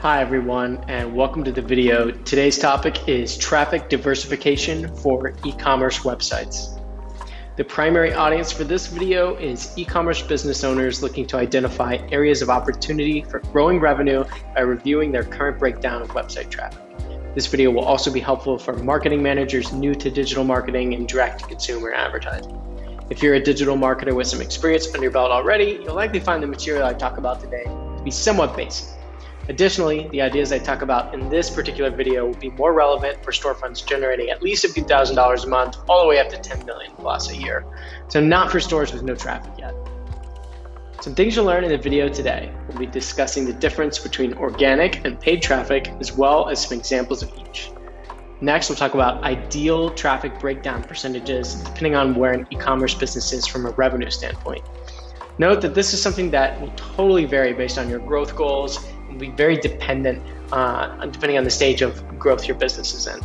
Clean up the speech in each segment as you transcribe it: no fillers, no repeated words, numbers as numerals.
Hi everyone, and welcome to the video. Today's topic is traffic diversification for e-commerce websites. The primary audience for this video is e-commerce business owners looking to identify areas of opportunity for growing revenue by reviewing their current breakdown of website traffic. This video will also be helpful for marketing managers new to digital marketing and direct-to-consumer advertising. If you're a digital marketer with some experience under your belt already, you'll likely find the material I talk about today to be somewhat basic. Additionally, the ideas I talk about in this particular video will be more relevant for storefronts generating at least a few $1,000s a month, all the way up to 10 million plus a year. So not for stores with no traffic yet. Some things you'll learn in the video today. We'll be discussing the difference between organic and paid traffic, as well as some examples of each. Next, we'll talk about ideal traffic breakdown percentages, depending on where an e-commerce business is from a revenue standpoint. Note that this is something that will totally vary based on your growth goals and be very dependent depending on the stage of growth your business is in.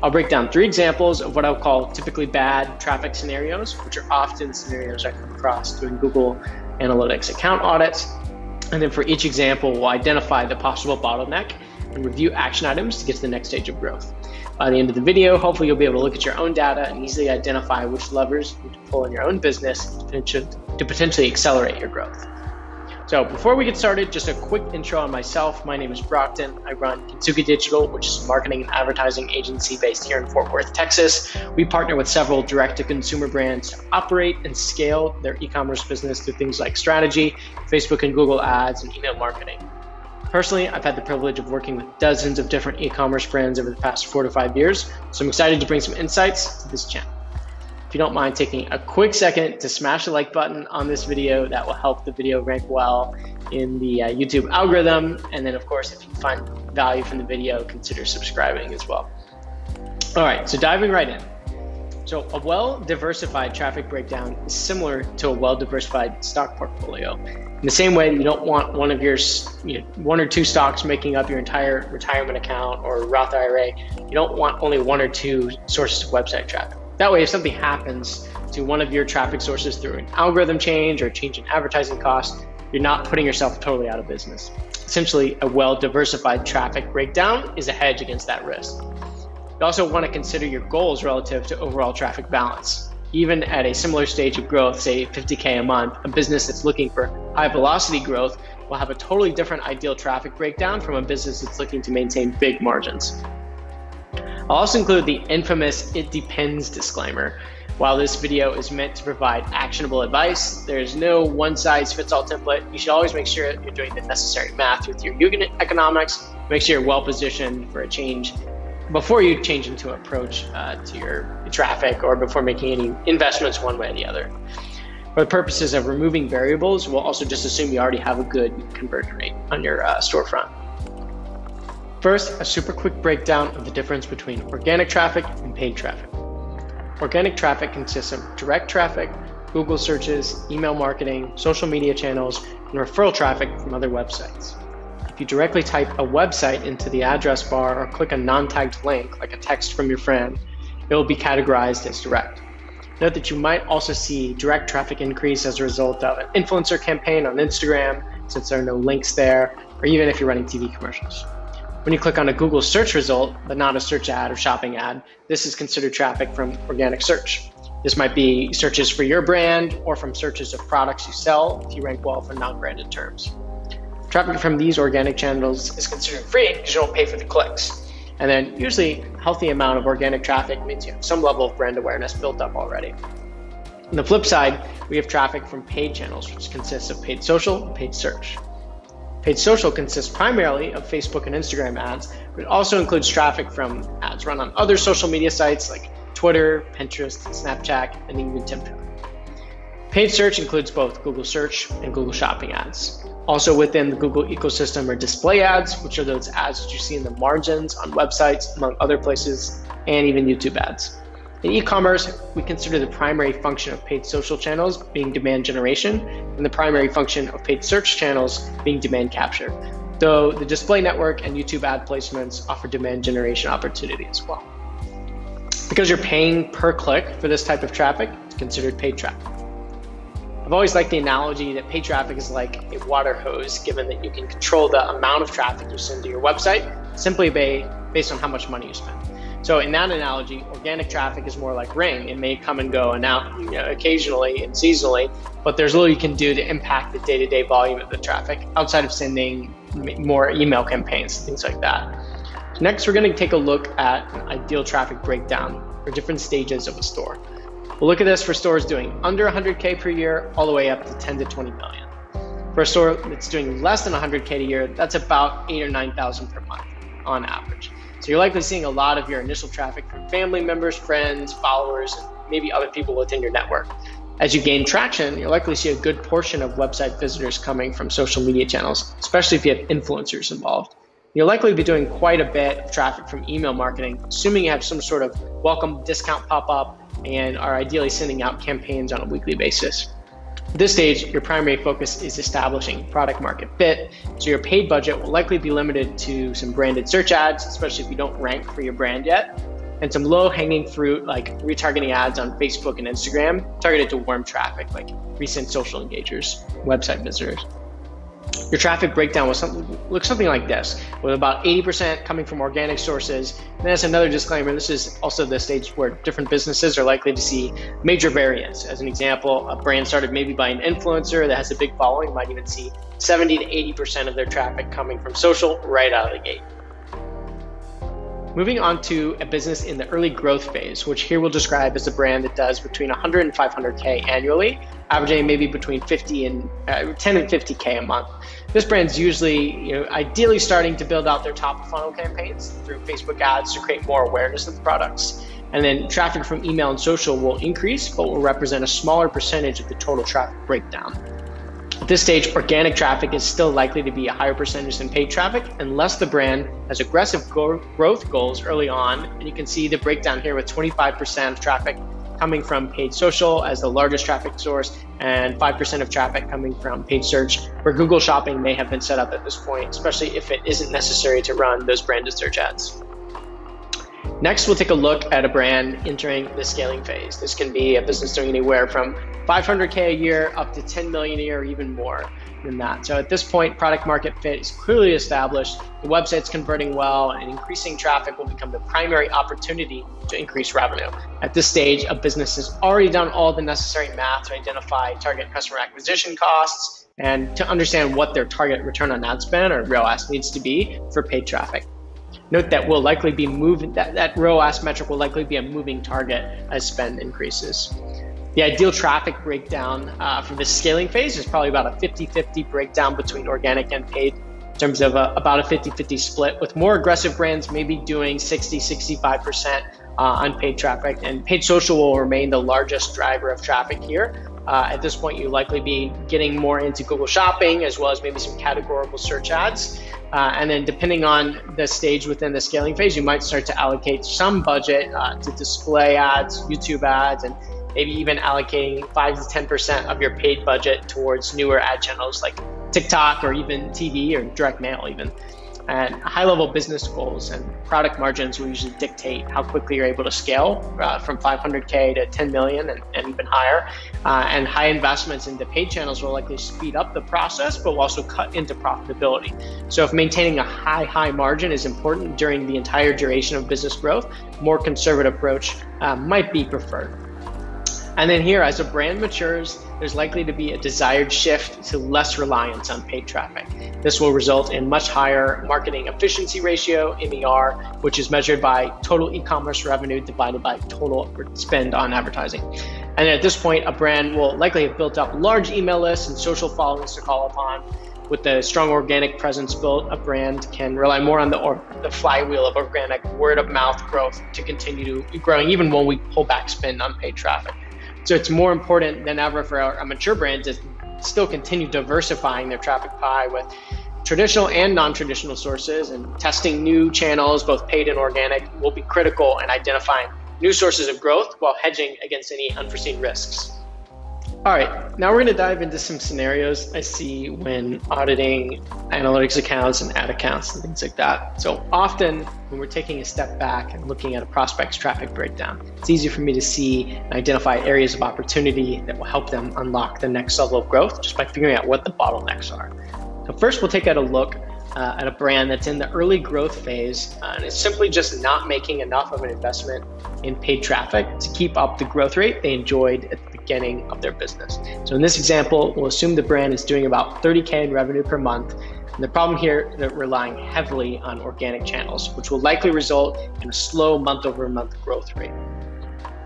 I'll break down 3 examples of what I'll call typically bad traffic scenarios, which are often scenarios I come across doing Google Analytics account audits. And then for each example, we'll identify the possible bottleneck and review action items to get to the next stage of growth. By the end of the video, hopefully you'll be able to look at your own data and easily identify which levers you can pull in your own business to potentially accelerate your growth. So before we get started, just a quick intro on myself. My name is Brockton. I run Kintsugi Digital, which is a marketing and advertising agency based here in Fort Worth, Texas. We partner with several direct-to-consumer brands to operate and scale their e-commerce business through things like strategy, Facebook and Google ads, and email marketing. Personally, I've had the privilege of working with dozens of different e-commerce brands over the past 4 to 5 years, so I'm excited to bring some insights to this channel. If you don't mind taking a quick second to smash the like button on this video, that will help the video rank well in the YouTube algorithm. And then of course, if you find value from the video, consider subscribing as well. All right, so diving right in. So a well-diversified traffic breakdown is similar to a well-diversified stock portfolio. In the same way, you don't want one of your 1 or 2 stocks making up your entire retirement account or Roth IRA. You don't want only 1 or 2 sources of website traffic. That way, if something happens to one of your traffic sources through an algorithm change or change in advertising costs, you're not putting yourself totally out of business. Essentially, a well-diversified traffic breakdown is a hedge against that risk. You also want to consider your goals relative to overall traffic balance. Even at a similar stage of growth, say 50K a month, a business that's looking for high velocity growth will have a totally different ideal traffic breakdown from a business that's looking to maintain big margins. I'll also include the infamous "it depends" disclaimer. While this video is meant to provide actionable advice, there's no one-size-fits-all template. You should always make sure you're doing the necessary math with your unit economics. Make sure you're well-positioned for a change before you change into an approach to your traffic or before making any investments one way or the other. For the purposes of removing variables, we'll also just assume you already have a good conversion rate on your storefront. First, a super quick breakdown of the difference between organic traffic and paid traffic. Organic traffic consists of direct traffic, Google searches, email marketing, social media channels, and referral traffic from other websites. If you directly type a website into the address bar or click a non-tagged link, like a text from your friend, it will be categorized as direct. Note that you might also see direct traffic increase as a result of an influencer campaign on Instagram, since there are no links there, or even if you're running TV commercials. When you click on a Google search result, but not a search ad or shopping ad, this is considered traffic from organic search. This might be searches for your brand or from searches of products you sell if you rank well for non-branded terms. Traffic from these organic channels is considered free because you don't pay for the clicks. And then usually a healthy amount of organic traffic means you have some level of brand awareness built up already. On the flip side, we have traffic from paid channels, which consists of paid social and paid search. Paid social consists primarily of Facebook and Instagram ads, but it also includes traffic from ads run on other social media sites like Twitter, Pinterest, Snapchat, and even TikTok. Paid search includes both Google search and Google shopping ads. Also within the Google ecosystem are display ads, which are those ads that you see in the margins on websites, among other places, and even YouTube ads. In e-commerce, we consider the primary function of paid social channels being demand generation, and the primary function of paid search channels being demand capture, though the display network and YouTube ad placements offer demand generation opportunity as well. Because you're paying per click for this type of traffic, it's considered paid traffic. I've always liked the analogy that paid traffic is like a water hose, given that you can control the amount of traffic you send to your website simply based on how much money you spend. So in that analogy, organic traffic is more like rain. It may come and go and out, occasionally and seasonally, but there's little you can do to impact the day-to-day volume of the traffic outside of sending more email campaigns, things like that. Next, we're going to take a look at an ideal traffic breakdown for different stages of a store. We'll look at this for stores doing under 100K per year, all the way up to 10 to 20 million. For a store that's doing less than 100K a year, that's about 8 or 9,000 per month on average. So you're likely seeing a lot of your initial traffic from family members, friends, followers, and maybe other people within your network. As you gain traction, you'll likely see a good portion of website visitors coming from social media channels, especially if you have influencers involved. You'll likely be doing quite a bit of traffic from email marketing, assuming you have some sort of welcome discount pop-up and are ideally sending out campaigns on a weekly basis. At this stage, your primary focus is establishing product market fit, so your paid budget will likely be limited to some branded search ads, especially if you don't rank for your brand yet, and some low-hanging fruit like retargeting ads on Facebook and Instagram targeted to warm traffic like recent social engagers, website visitors. Your traffic breakdown looks something like this, with about 80% coming from organic sources. And that's another disclaimer. This is also the stage where different businesses are likely to see major variance. As an example, a brand started maybe by an influencer that has a big following might even see 70 to 80% of their traffic coming from social right out of the gate. Moving on to a business in the early growth phase, which here we'll describe as a brand that does between 100 and 500K annually, averaging maybe between 10 and 50K a month. This brand's usually, ideally starting to build out their top of funnel campaigns through Facebook ads to create more awareness of the products. And then traffic from email and social will increase, but will represent a smaller percentage of the total traffic breakdown. At this stage, organic traffic is still likely to be a higher percentage than paid traffic unless the brand has aggressive growth goals early on. And you can see the breakdown here with 25% of traffic coming from paid social as the largest traffic source and 5% of traffic coming from paid search, where Google Shopping may have been set up at this point, especially if it isn't necessary to run those branded search ads. Next, we'll take a look at a brand entering the scaling phase. This can be a business doing anywhere from 500K a year up to 10 million a year or even more than that. So at this point, product market fit is clearly established, the website's converting well, and increasing traffic will become the primary opportunity to increase revenue. At this stage, a business has already done all the necessary math to identify target customer acquisition costs and to understand what their target return on ad spend or ROAS needs to be for paid traffic. Note that will likely be that ROAS metric will likely be a moving target as spend increases. The ideal traffic breakdown for this scaling phase is probably about a 50-50 breakdown between organic and paid, in terms of about a 50-50 split, with more aggressive brands maybe doing 60-65% on paid traffic, and paid social will remain the largest driver of traffic here. At this point, you'll likely be getting more into Google Shopping as well as maybe some categorical search ads. And then depending on the stage within the scaling phase, you might start to allocate some budget to display ads, YouTube ads, and maybe even allocating 5 to 10% of your paid budget towards newer ad channels like TikTok or even TV or direct mail even. And high-level business goals and product margins will usually dictate how quickly you're able to scale from 500K to 10 million and even higher. And high investments into paid channels will likely speed up the process, but will also cut into profitability. So if maintaining a high margin is important during the entire duration of business growth, a more conservative approach might be preferred. And then here, as a brand matures, there's likely to be a desired shift to less reliance on paid traffic. This will result in much higher marketing efficiency ratio, MER, which is measured by total e-commerce revenue divided by total spend on advertising. And at this point, a brand will likely have built up large email lists and social followings to call upon. With the strong organic presence built, a brand can rely more on the flywheel of organic word of mouth growth to continue growing even when we pull back spend on paid traffic. So it's more important than ever for a mature brand to still continue diversifying their traffic pie with traditional and non-traditional sources, and testing new channels, both paid and organic, will be critical in identifying new sources of growth while hedging against any unforeseen risks. All right, now we're going to dive into some scenarios I see when auditing analytics accounts and ad accounts and things like that. So often when we're taking a step back and looking at a prospect's traffic breakdown, it's easy for me to see and identify areas of opportunity that will help them unlock the next level of growth just by figuring out what the bottlenecks are. So first, we'll take a look at a brand that's in the early growth phase and is simply just not making enough of an investment in paid traffic to keep up the growth rate they enjoyed at the beginning of their business. So in this example, we'll assume the brand is doing about 30K in revenue per month. And the problem here is they're relying heavily on organic channels, which will likely result in a slow month-over-month growth rate.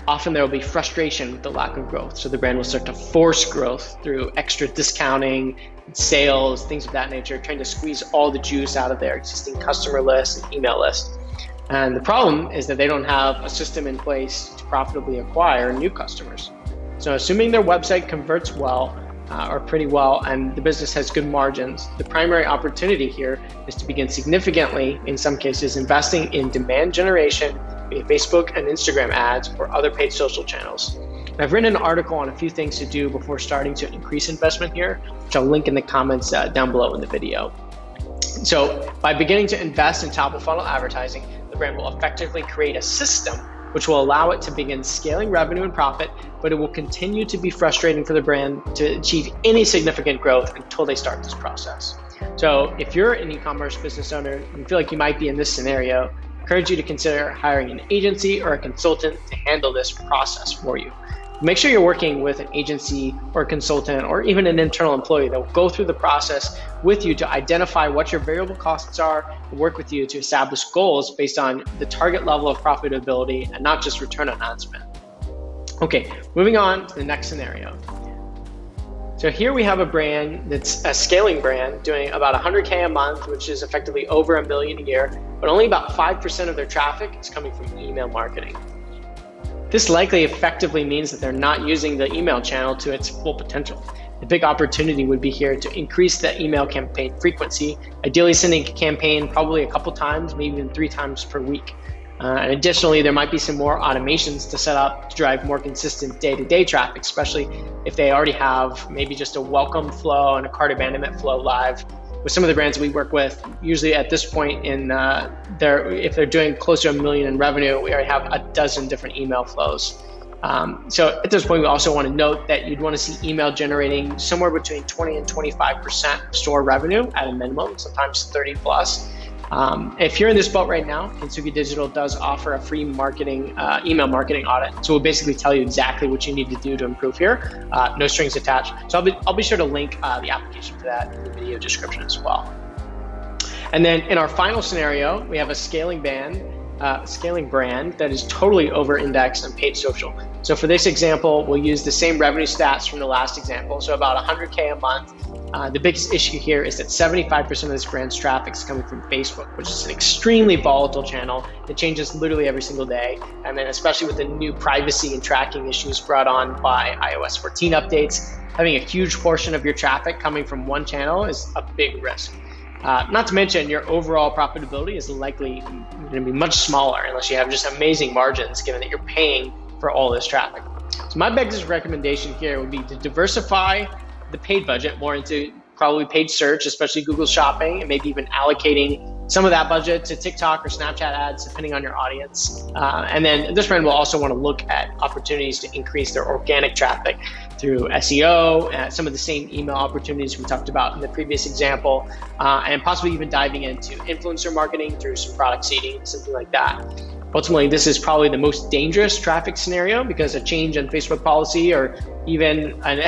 Often there will be frustration with the lack of growth, so the brand will start to force growth through extra discounting, sales, things of that nature, trying to squeeze all the juice out of their existing customer list and email list. And the problem is that they don't have a system in place to profitably acquire new customers. So assuming their website converts well, or pretty well, and the business has good margins, the primary opportunity here is to begin significantly, in some cases, investing in demand generation via Facebook and Instagram ads or other paid social channels. And I've written an article on a few things to do before starting to increase investment here, which I'll link in the comments down below in the video. So by beginning to invest in top of funnel advertising, the brand will effectively create a system which will allow it to begin scaling revenue and profit, but it will continue to be frustrating for the brand to achieve any significant growth until they start this process. So if you're an e-commerce business owner and you feel like you might be in this scenario, I encourage you to consider hiring an agency or a consultant to handle this process for you. Make sure you're working with an agency or a consultant or even an internal employee that will go through the process with you to identify what your variable costs are and work with you to establish goals based on the target level of profitability and not just return on ad spend. Okay, moving on to the next scenario. So here we have a brand that's a scaling brand doing about 100K a month, which is effectively over $1 million a year, but only about 5% of their traffic is coming from email marketing. This likely effectively means that they're not using the email channel to its full potential. The big opportunity would be here to increase the email campaign frequency, ideally sending a campaign probably a couple times, maybe even 3 times per week. And additionally, there might be some more automations to set up to drive more consistent day-to-day traffic, especially if they already have maybe just a welcome flow and a cart abandonment flow live. With some of the brands we work with, usually at this point in if they're doing close to $1 million in revenue, we already have a dozen different email flows. So at this point, we also want to note that you'd want to see email generating somewhere between 20 and 25% of store revenue at a minimum, sometimes 30 plus. If you're in this boat right now, Kintsugi Digital does offer a free email marketing audit. So we'll basically tell you exactly what you need to do to improve here. No strings attached. So I'll be sure to link the application for that in the video description as well. And then in our final scenario, we have a scaling brand that is totally over-indexed on paid social. So for this example, we'll use the same revenue stats from the last example. So about 100K a month. The biggest issue here is that 75% of this brand's traffic is coming from Facebook, which is an extremely volatile channel. It changes literally every single day. And then especially with the new privacy and tracking issues brought on by iOS 14 updates, having a huge portion of your traffic coming from one channel is a big risk. Not to mention your overall profitability is likely going to be much smaller unless you have just amazing margins, given that you're paying for all this traffic. So my biggest recommendation here would be to diversify the paid budget more into probably paid search, especially Google Shopping, and maybe even allocating some of that budget to TikTok or Snapchat ads, depending on your audience. And then this brand will also want to look at opportunities to increase their organic traffic through SEO, some of the same email opportunities we talked about in the previous example, and possibly even diving into influencer marketing through some product seeding, something like that. Ultimately, this is probably the most dangerous traffic scenario because a change in Facebook policy or even an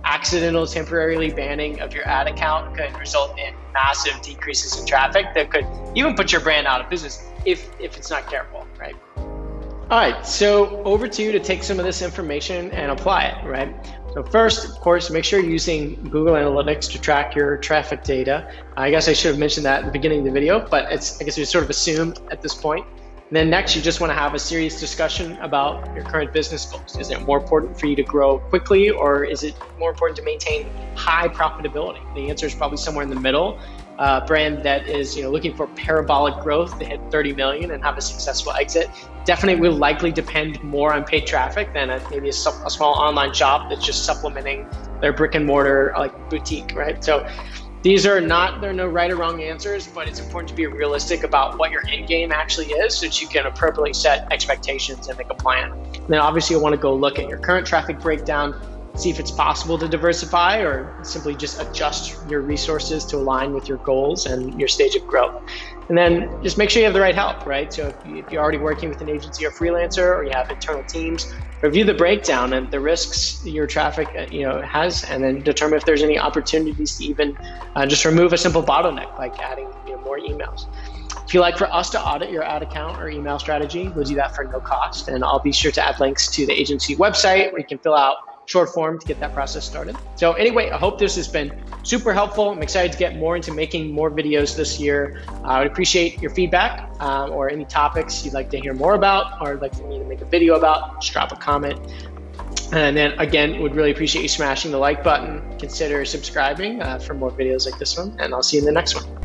accidental temporarily banning of your ad account could result in massive decreases in traffic that could even put your brand out of business if it's not careful, right? All right, so over to you to take some of this information and apply it, right? So first, of course, make sure you're using Google Analytics to track your traffic data. I guess I should have mentioned that at the beginning of the video, but I guess we sort of assumed at this point. And then next, you just want to have a serious discussion about your current business goals. Is it more important for you to grow quickly, or is it more important to maintain high profitability? The answer is probably somewhere in the middle. brand that is looking for parabolic growth to hit 30 million and have a successful exit, definitely will likely depend more on paid traffic than maybe a small online shop that's just supplementing their brick and mortar like boutique, right? So there are no right or wrong answers, but it's important to be realistic about what your end game actually is so that you can appropriately set expectations and make a plan. And then obviously you'll want to go look at your current traffic breakdown, see if it's possible to diversify or simply just adjust your resources to align with your goals and your stage of growth. And then just make sure you have the right help, right? So if you're already working with an agency or freelancer, or you have internal teams, review the breakdown and the risks your traffic has, and then determine if there's any opportunities to even just remove a simple bottleneck, like adding more emails. If you'd like for us to audit your ad account or email strategy, we'll do that for no cost. And I'll be sure to add links to the agency website where you can fill out short form to get that process started. So anyway, I hope this has been super helpful. I'm excited to get more into making more videos this year. I would appreciate your feedback or any topics you'd like to hear more about or like for me to make a video about. Just drop a comment. And then again, would really appreciate you smashing the like button. Consider subscribing for more videos like this one, and I'll see you in the next one.